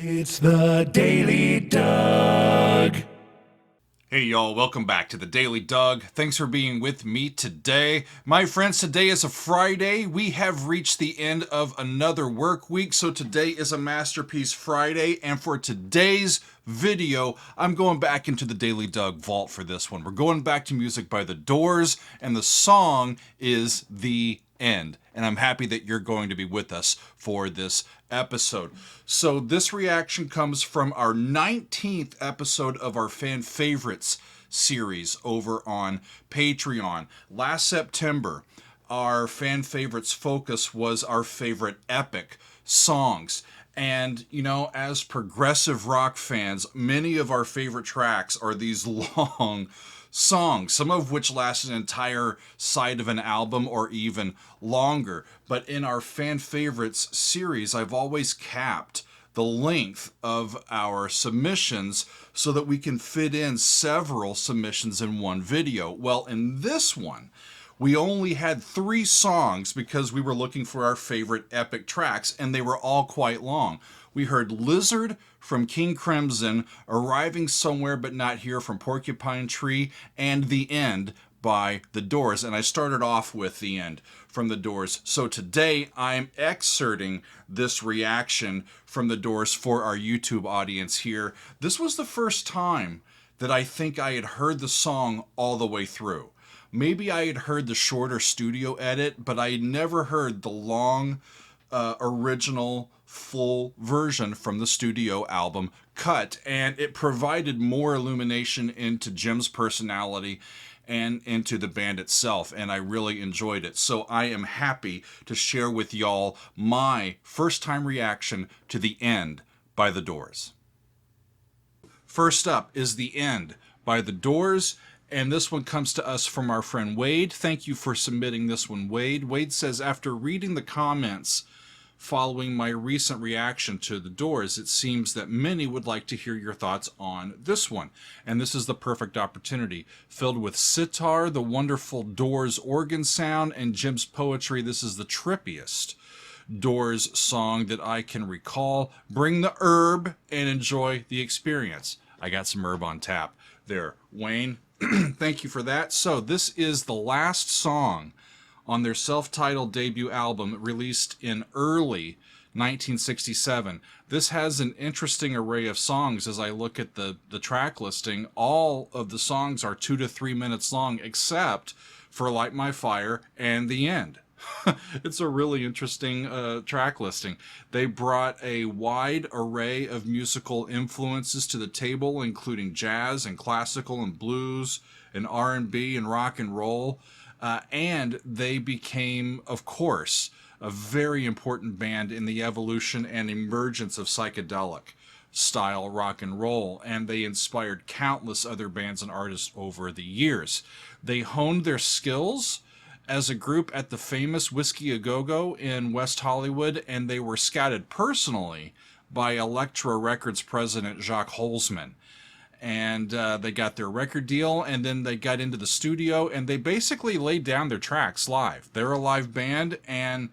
It's the Daily Doug. Hey y'all, welcome back to the Daily Doug. Thanks for being with me today. My friends, today is a Friday. We have reached the end of another work week, so today is a Masterpiece Friday, and for today's video, I'm going back into the Daily Doug vault for this one. We're going back to music by The Doors, and the song is The End. And I'm happy that you're going to be with us for this episode. So this reaction comes from our 19th episode of our fan favorites series over on Patreon. Last September, our fan favorites focus was our favorite epic songs. And, you know, as progressive rock fans, many of our favorite tracks are these long songs, some of which last an entire side of an album or even longer. But in our fan favorites series, I've always capped the length of our submissions so that we can fit in several submissions in one video. Well, in this one, we only had 3 songs because we were looking for our favorite epic tracks, and they were all quite long. We heard Lizard from King Crimson, Arriving Somewhere But Not Here from Porcupine Tree, and The End by The Doors. And I started off with The End from The Doors. So today I'm excerpting this reaction from The Doors for our YouTube audience here. This was the first time that I think I had heard the song all the way through. Maybe I had heard the shorter studio edit, but I had never heard the long, original, full version from the studio album cut, and it provided more illumination into Jim's personality and into the band itself, and I really enjoyed it. So I am happy to share with y'all my first-time reaction to The End by The Doors. First up is The End by The Doors. And this one comes to us from our friend Wade. Thank you for submitting this one, Wade. Wade says, after reading the comments following my recent reaction to The Doors, it seems that many would like to hear your thoughts on this one. And this is the perfect opportunity. Filled with sitar, the wonderful Doors organ sound, and Jim's poetry, this is the trippiest Doors song that I can recall. Bring the herb and enjoy the experience. I got some herb on tap there, Wayne. Thank you for that. So this is the last song on their self-titled debut album released in early 1967. This has an interesting array of songs as I look at the track listing. All of the songs are 2 to 3 minutes long except for Light My Fire and The End. It's a really interesting track listing. They brought a wide array of musical influences to the table, including jazz and classical and blues and R&B and rock and roll. And they became, of course, a very important band in the evolution and emergence of psychedelic style rock and roll, and they inspired countless other bands and artists over the years. They honed their skills as a group at the famous Whiskey A Go-Go in West Hollywood, and they were scouted personally by Elektra Records president Jacques Holzman. And they got their record deal, and then they got into the studio, and they basically laid down their tracks live. They're a live band, and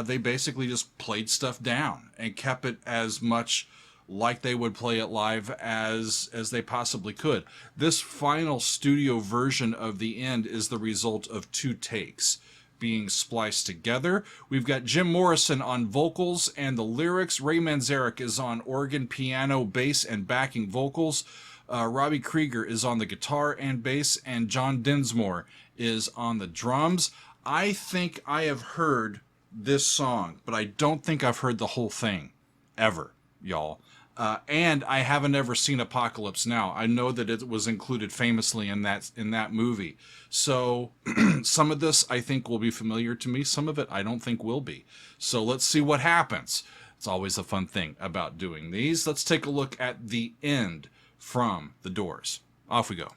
they basically just played stuff down and kept it as much like they would play it live as they possibly could. This final studio version of The End is the result of 2 takes being spliced together. We've got Jim Morrison on vocals and the lyrics. Ray Manzarek is on organ, piano, bass, and backing vocals. Robbie Krieger is on the guitar and bass, and John Dinsmore is on the drums. I think I have heard this song, but I don't think I've heard the whole thing ever, y'all. And I haven't ever seen Apocalypse Now. I know that it was included famously in that movie. So some of this I think will be familiar to me. Some of it I don't think will be. So let's see what happens. It's always a fun thing about doing these. Let's take a look at The End from The Doors. Off we go.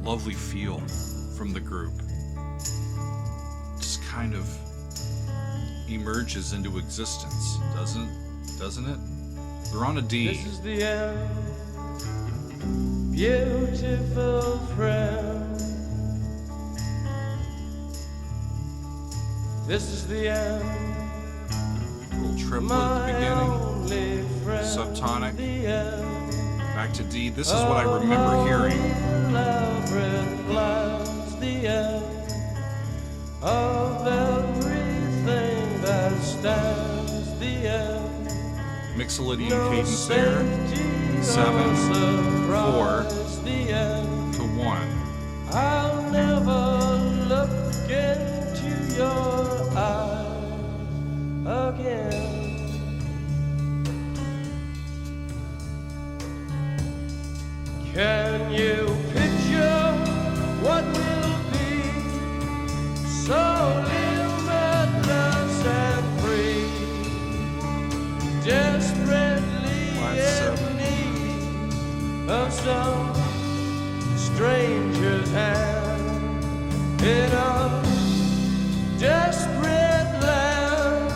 lovely feel from the group. Just kind of emerges into existence, doesn't it? They're on a D. This is the end, beautiful friend. This is the end, Little triplet my at the beginning. only friend. Subtonic. The end, Back to D. This is what I remember hearing. elaborate plans. The end of everything that stands. The end. Mixolydian cadence there. 7, 4 The end. to 1. I'll never look into your eyes again. Can you picture what will be so limitless and free? Desperately Flat in 7. need of some stranger's hand in a desperate land.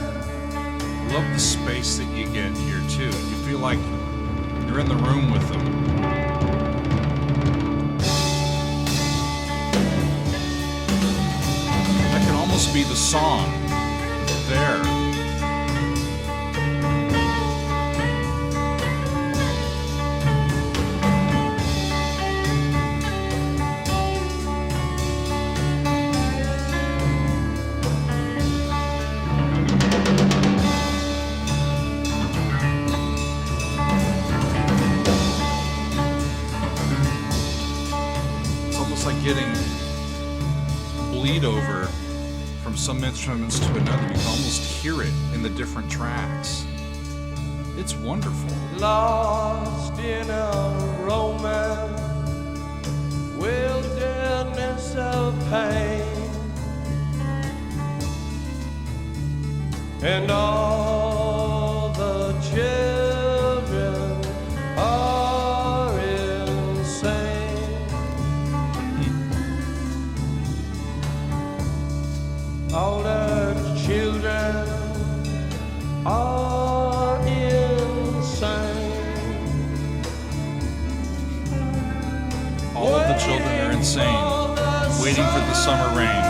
Love the space that you get here too. You feel like you're in the room with them. That can almost be the song there. It's almost like getting bleed over from some instruments to another. You can almost hear it in the different tracks. It's wonderful. Lost in a romance, wilderness of pain, and all the children are insane. All the children are insane. All of the children are insane, waiting for the summer rain.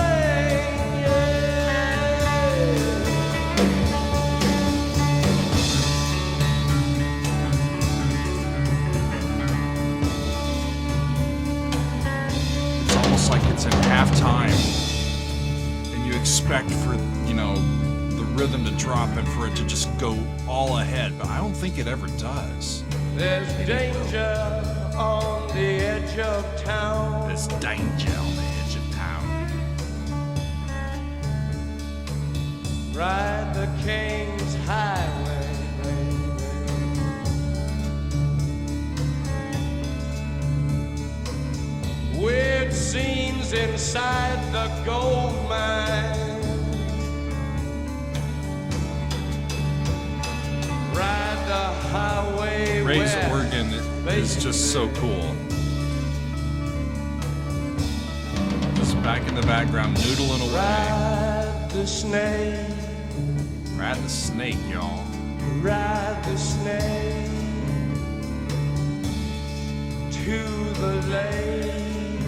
It's almost like it's in halftime, and you expect for, the rhythm to drop and for it to just go all ahead, but I don't think it ever does. There's danger on the edge of town. There's danger on the edge of town. Ride the King's Highway, baby. Weird scenes inside the gold mine. Ride the highway. Ray's west, organ is just so cool. Just back in the background, noodling away. Ride the snake. Ride the snake, y'all. Ride the snake to the lake,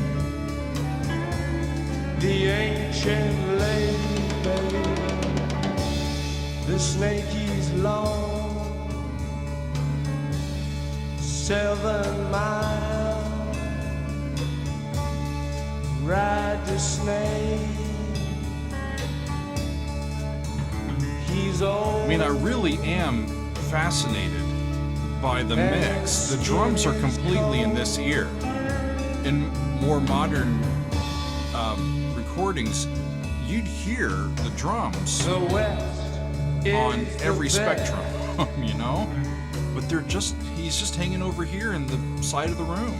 the ancient lake, baby. The snake he's long, 7 miles. Ride the snake. He's old. I mean, I really am fascinated by the mix. The drums are completely in this ear. In more modern recordings, you'd hear the drums The West on is the every best. spectrum, But he's just hanging over here in the side of the room.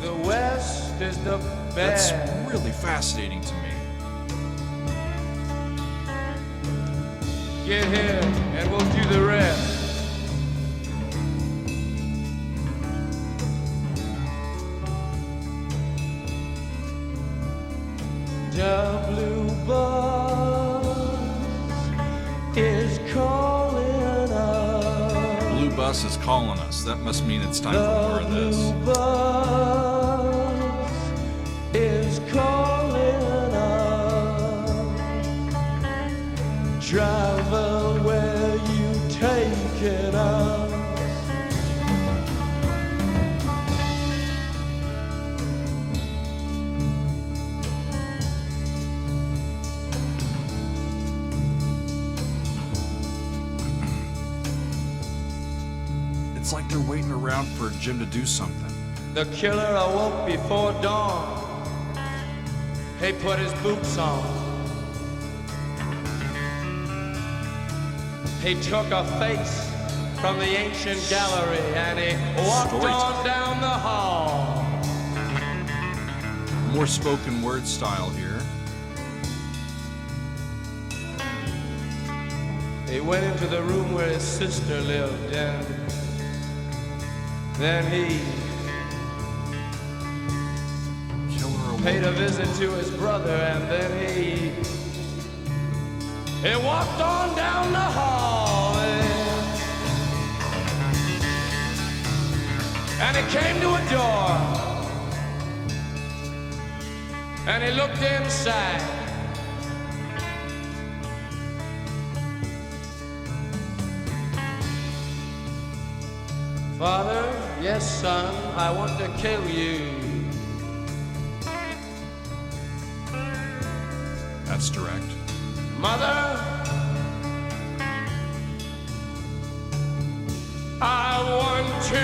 The West is the That's best. really fascinating to me. Get here and we'll do the rest. bus is calling us. Blue bus is calling us. That must mean it's time for more of this. The blue bus is calling us. Driver, where you taking us? It's like they're waiting around for Jim to do something. The killer awoke before dawn. He put his boots on. He took a face from the ancient gallery and he walked on down the hall. More spoken word style here. He went into the room where his sister lived and then he paid a visit to his brother, and then he walked on down the hall, and he came to a door, and he looked inside. Father, yes, son, I want to kill you. That's direct. Mother, I want to.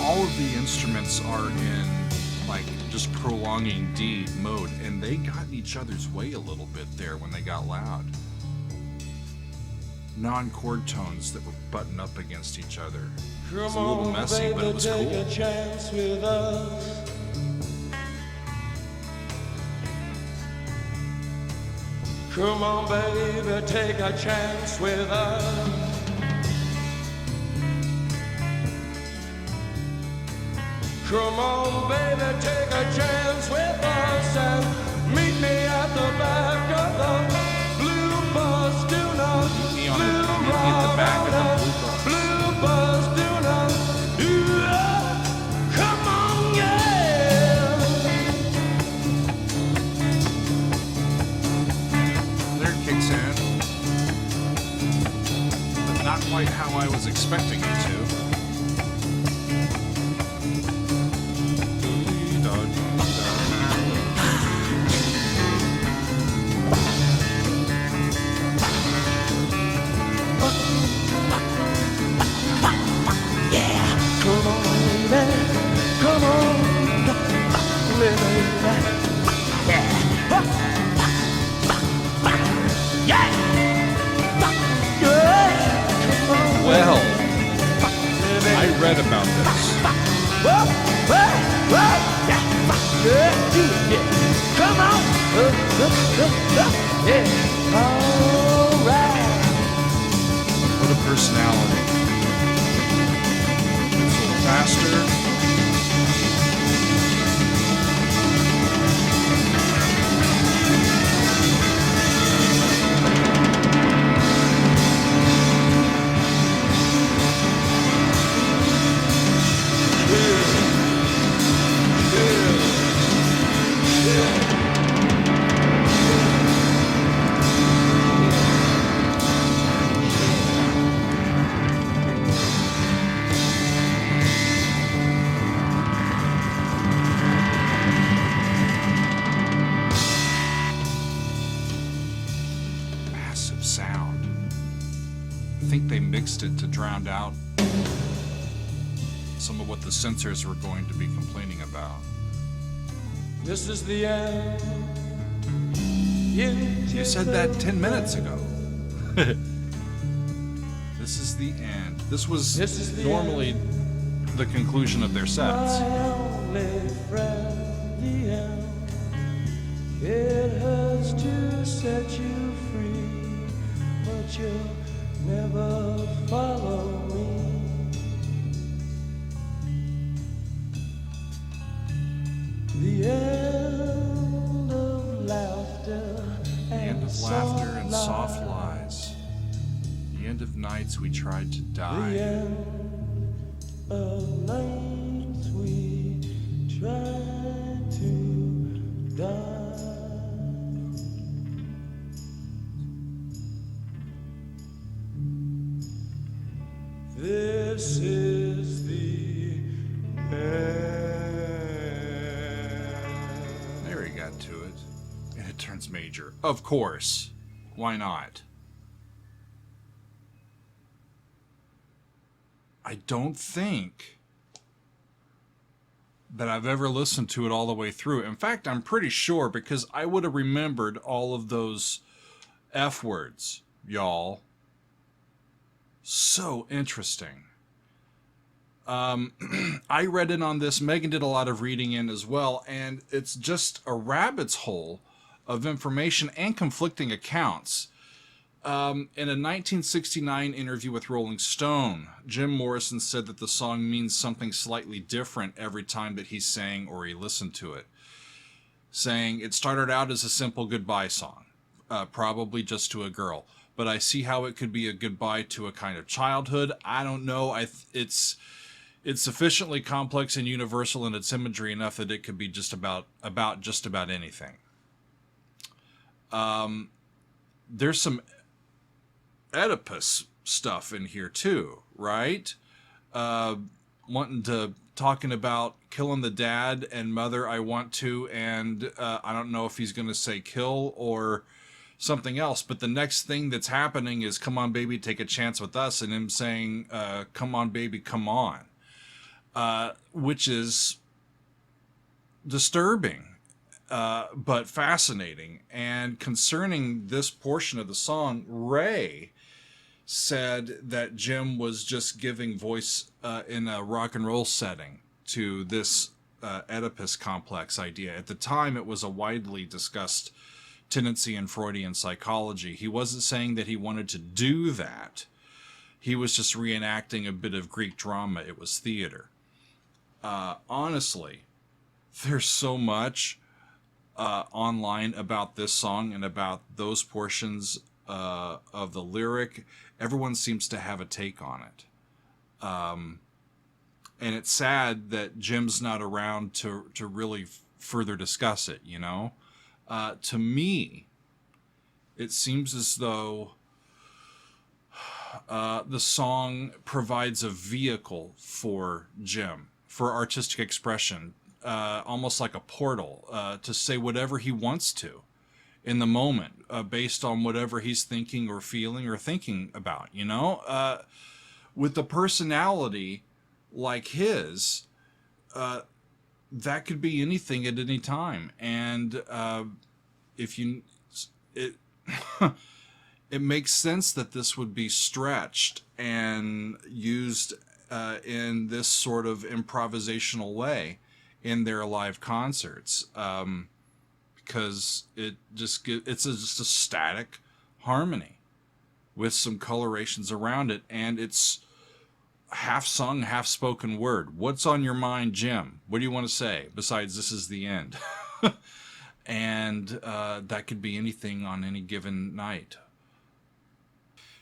All of the instruments are in like just prolonging D mode, and they got in each other's way a little bit there when they got loud. Non-chord tones that were buttoned up against each other. It's a little messy, but it was take cool. a chance with us. Come on, baby, take a chance with us. Come on, baby, take a chance with us and meet me at the back of the blue bus. Do not Meet me at the back of the blue bus. blue bus. Do not. Come on, yeah. There it kicks in, but not quite how I was expecting it to. Come on, baby. Well, I read about this. Come on. Yeah. All right. What a personality. It's a little faster. Massive sound. I think they mixed it to drown out some of what the censors were going to be complaining about. This is the end. You said that 10 minutes ago. This is the end. This This is was the normally the conclusion of their sets. My only friend. the end. It hurts to set you free, but you'll never follow me. The end of laughter The end of laughter and soft lies. The end of nights we tried to The die. end of nights we tried to die. This is the end. There he got to it. And it turns major. Of course. Why not? I don't think that I've ever listened to it all the way through. In fact, I'm pretty sure because I would have remembered all of those F words, y'all. So interesting. I read in on this. Megan did a lot of reading in as well, and it's just a rabbit's hole of information and conflicting accounts. In a 1969 interview with Rolling Stone, Jim Morrison said that the song means something slightly different every time that he sang or he listened to it. Saying, it started out as a simple goodbye song, probably just to a girl, but I see how it could be a goodbye to a kind of childhood. I don't know. It's sufficiently complex and universal in its imagery enough that it could be just about just about anything. There's some Oedipus stuff in here too, right? Talking about killing the dad and mother, I want to, and I don't know if he's going to say kill or something else, but the next thing that's happening is come on baby, take a chance with us, and him saying come on baby, come on, which is disturbing but fascinating. And concerning this portion of the song, Ray said that Jim was just giving voice in a rock and roll setting to this Oedipus complex idea. At the time, it was a widely discussed tendency in Freudian psychology. He wasn't saying that he wanted to do that. He was just reenacting a bit of Greek drama. It was theater. Honestly, there's so much online about this song and about those portions of the lyric. Everyone seems to have a take on it. And it's sad that Jim's not around to really further discuss it, you know? To me, it seems as though the song provides a vehicle for Jim, for artistic expression, almost like a portal, to say whatever he wants to in the moment, based on whatever he's thinking or feeling or thinking about, you know? With the personality like his, that could be anything at any time. And it makes sense that this would be stretched and used in this sort of improvisational way in their live concerts, because it's just a static harmony with some colorations around it, and it's half sung, half spoken word. What's on your mind, Jim? What do you want to say besides this is the end? And that could be anything on any given night.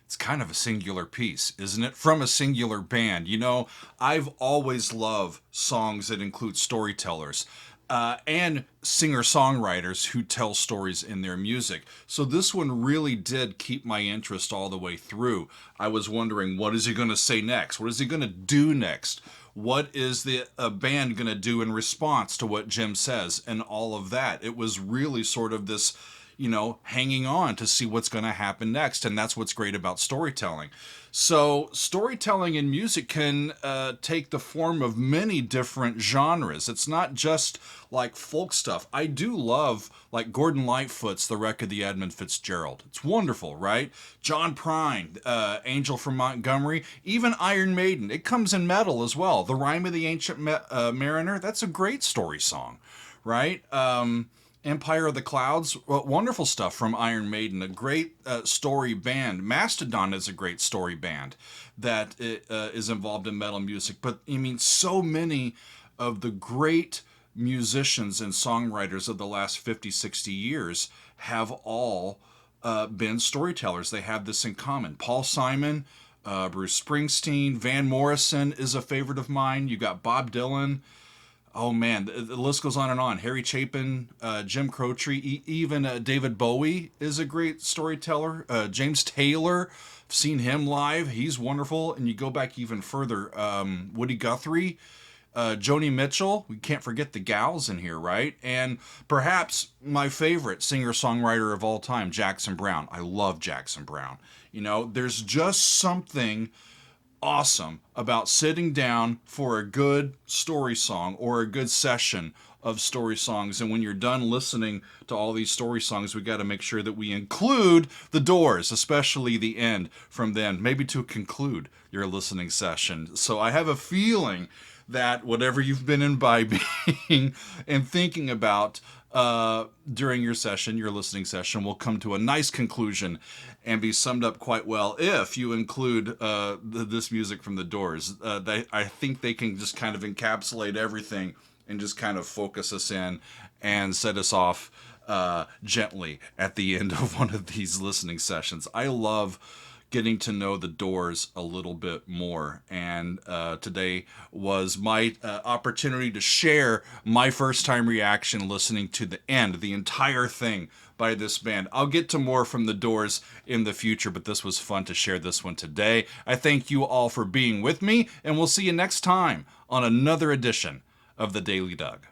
It's kind of a singular piece, isn't it? From a singular band. You know, I've always loved songs that include storytellers and singer-songwriters who tell stories in their music. So this one really did keep my interest all the way through. I was wondering, what is he going to say next? What is he going to do next? What is the band going to do in response to what Jim says and all of that? It was really sort of this, you know, hanging on to see what's going to happen next. And that's what's great about storytelling. So storytelling in music can take the form of many different genres. It's not just like folk stuff. I do love like Gordon Lightfoot's The Wreck of the Edmund Fitzgerald. It's wonderful, right? John Prine, Angel from Montgomery, even Iron Maiden. It comes in metal as well. The Rime of the Ancient Mariner, that's a great story song, right? Empire of the Clouds, wonderful stuff from Iron Maiden, a great story band. Mastodon is a great story band that is involved in metal music. But I mean, so many of the great musicians and songwriters of the last 50, 60 years have all been storytellers. They have this in common. Paul Simon, Bruce Springsteen, Van Morrison is a favorite of mine. You got Bob Dylan. Oh man, the list goes on and on. Harry Chapin, Jim Croce, even David Bowie is a great storyteller. James Taylor, I've seen him live. He's wonderful. And you go back even further. Woody Guthrie, Joni Mitchell. We can't forget the gals in here, right? And perhaps my favorite singer-songwriter of all time, Jackson Browne. I love Jackson Browne. You know, there's just something awesome about sitting down for a good story song or a good session of story songs. And when you're done listening to all these story songs, we got to make sure that we include the Doors, especially the end from them, maybe to conclude your listening session. So I have a feeling that whatever you've been imbibing and thinking about during your session, your listening session, will come to a nice conclusion and be summed up quite well if you include this music from the Doors. I think they can just kind of encapsulate everything and just kind of focus us in and set us off gently at the end of one of these listening sessions. I love getting to know the Doors a little bit more, and today was my opportunity to share my first time reaction listening to the end, the entire thing by this band. I'll get to more from the Doors in the future, but this was fun to share this one today. I thank you all for being with me, and we'll see you next time on another edition of the Daily Doug.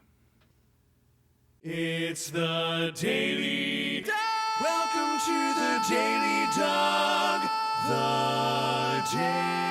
It's the Daily Doug. Welcome to the Daily Doug. The Daily